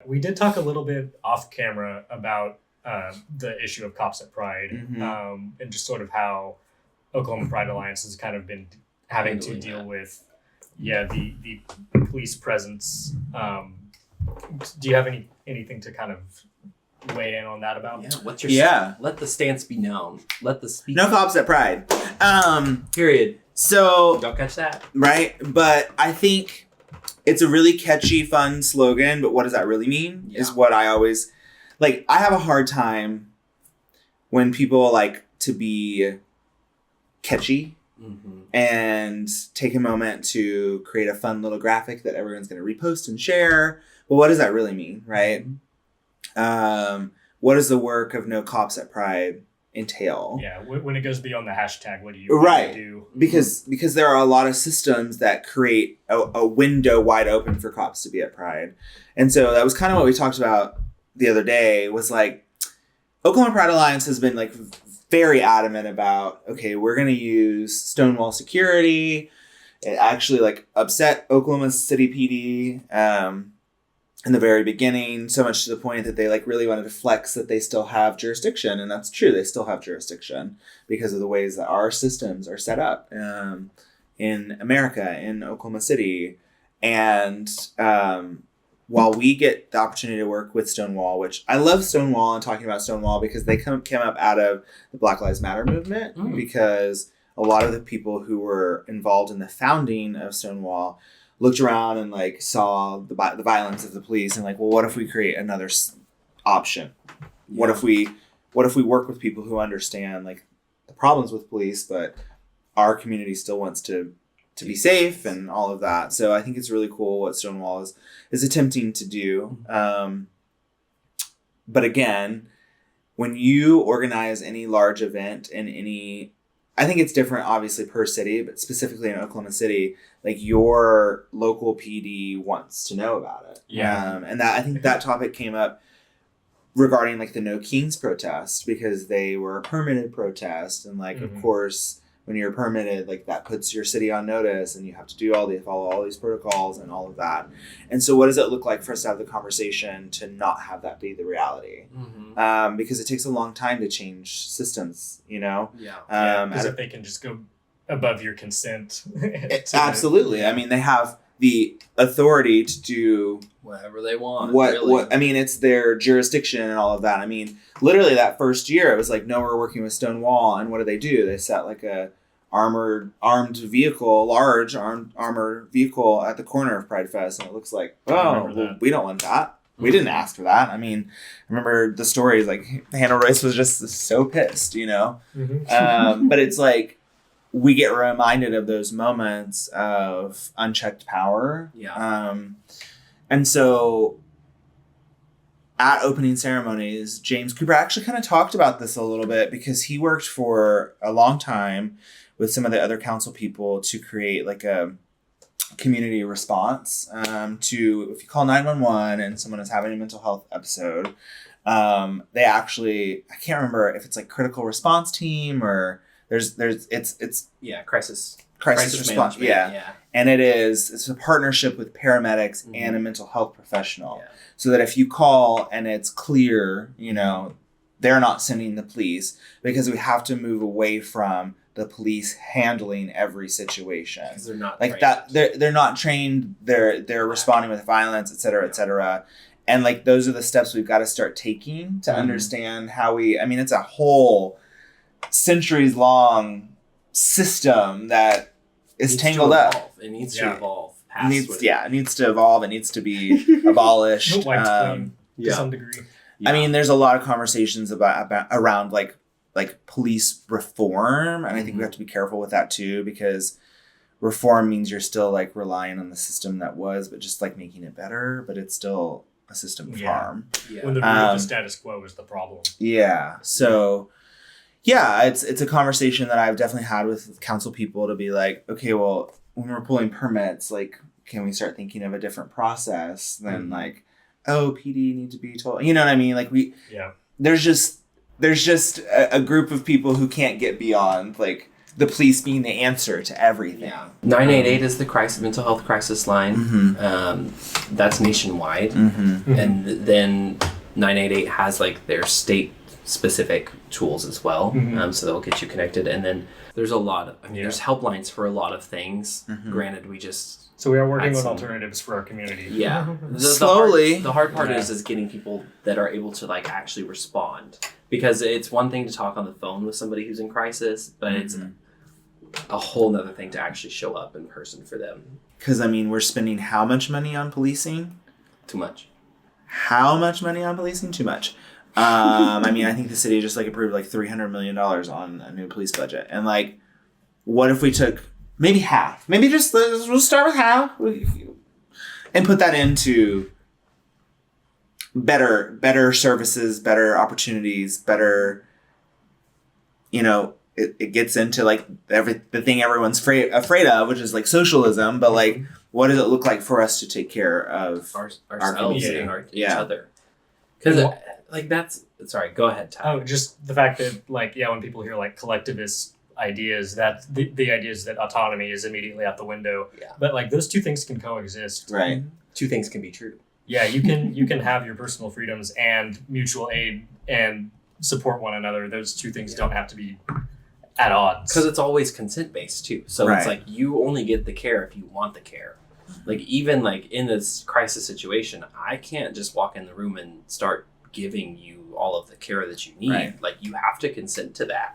We did talk a little bit off camera about the issue of cops at Pride, and just sort of how Oklahoma Pride Alliance has kind of been having to deal with, the police presence. Do you have anything to kind of weigh in on that about? Yeah. What's your let the stance be known. Let the speak. No cops at Pride. Period. So Don't catch that. Right, but I think it's a really catchy, fun slogan. But what does that really mean? Is what I always like. I have a hard time when people like to be catchy and take a moment to create a fun little graphic that everyone's going to repost and share. But what does that really mean, right? What does the work of No Cops at Pride entail? Yeah, when it goes beyond the hashtag, what do you do? Because there are a lot of systems that create a window wide open for cops to be at Pride. And so that was kind of what we talked about the other day, was like, Oklahoma Pride Alliance has been like very adamant about, okay, we're going to use Stonewall security. It actually like upset Oklahoma City PD in the very beginning, so much to the point that they like really wanted to flex that they still have jurisdiction. And that's true. They still have jurisdiction because of the ways that our systems are set up in America, in Oklahoma City. And while we get the opportunity to work with Stonewall, which I love Stonewall and talking about Stonewall because they came up out of the Black Lives Matter movement, because a lot of the people who were involved in the founding of Stonewall looked around and like saw the violence of the police and like, well, what if we create another option? What if we work with people who understand like the problems with police, but our community still wants to be safe and all of that. So I think it's really cool what Stonewall is attempting to do. But again, when you organize any large event in any, I think it's different obviously per city, but specifically in Oklahoma City, like your local PD wants to know about it. And that I think that topic came up regarding like the No Kings protest, because they were a permitted protest. And like, of course, when you're permitted, like that puts your city on notice and you have to follow all these protocols and all of that. And so what does it look like for us to have the conversation to not have that be the reality? Because it takes a long time to change systems, you know? Because if they can just go above your consent. Absolutely. I mean, they have the authority to do whatever they want. What I mean, it's their jurisdiction and all of that. I mean, literally that first year, it was like, no, we're working with Stonewall, and what do? They set like a large armored vehicle at the corner of Pride Fest, and it looks like, we don't want that. We didn't ask for that. I mean, I remember the stories, like Hannah Royce was just so pissed, you know? But it's like, we get reminded of those moments of unchecked power. And so at opening ceremonies, James Cooper actually kind of talked about this a little bit, because he worked for a long time with some of the other council people to create like a community response to, if you call 911 and someone is having a mental health episode, they actually, I can't remember if it's like critical response team or it's crisis response. And it's a partnership with paramedics and a mental health professional, so that if you call and it's clear, you know, they're not sending the police, because we have to move away from the police handling every situation. They're not like trained. that. They're not trained. They're responding with violence, et cetera, et cetera. And like, those are the steps we've got to start taking to understand how it's a whole centuries long system that is tangled up. It needs to evolve. It needs to evolve. It needs to be abolished. To some degree. I mean, there's a lot of conversations around like police reform, and I think we have to be careful with that too, because reform means you're still like relying on the system that was, but just like making it better, but it's still a system of harm. When the status quo is the problem. So it's a conversation that I've definitely had with council people, to be like, okay, well, when we're pulling permits, like, can we start thinking of a different process than like, PD need to be told, you know what I mean? Like there's just a group of people who can't get beyond like the police being the answer to everything. Yeah. 988 is the mental health crisis line. That's nationwide. And then 988 has like their state specific tools as well. So they'll get you connected. And then there's a lot of, there's helplines for a lot of things. Granted, so we are working on alternatives for our community. Yeah. Slowly. The hard part is getting people that are able to like actually respond, because it's one thing to talk on the phone with somebody who's in crisis, but it's a whole nother thing to actually show up in person for them. Because, I mean, we're spending how much money on policing? Too much. How much money on policing? Too much. I mean, I think the city just like approved like $300 million on a new police budget. And like, what if we took maybe half? Maybe we'll start with half and put that into better services, better opportunities, better, it gets into like the thing everyone's afraid of, which is like socialism. But like, what does it look like for us to take care of ourselves and each other? Because like sorry, go ahead, Ty. Oh, just the fact that like, when people hear like collectivist ideas, that the ideas that autonomy is immediately out the window. Yeah. But like those two things can coexist. Right. Two things can be true. Yeah, you can have your personal freedoms and mutual aid and support one another. Those two things don't have to be at odds. Because it's always consent based too. So it's like you only get the care if you want the care. Like even like in this crisis situation, I can't just walk in the room and start giving you all of the care that you need. Right. Like you have to consent to that.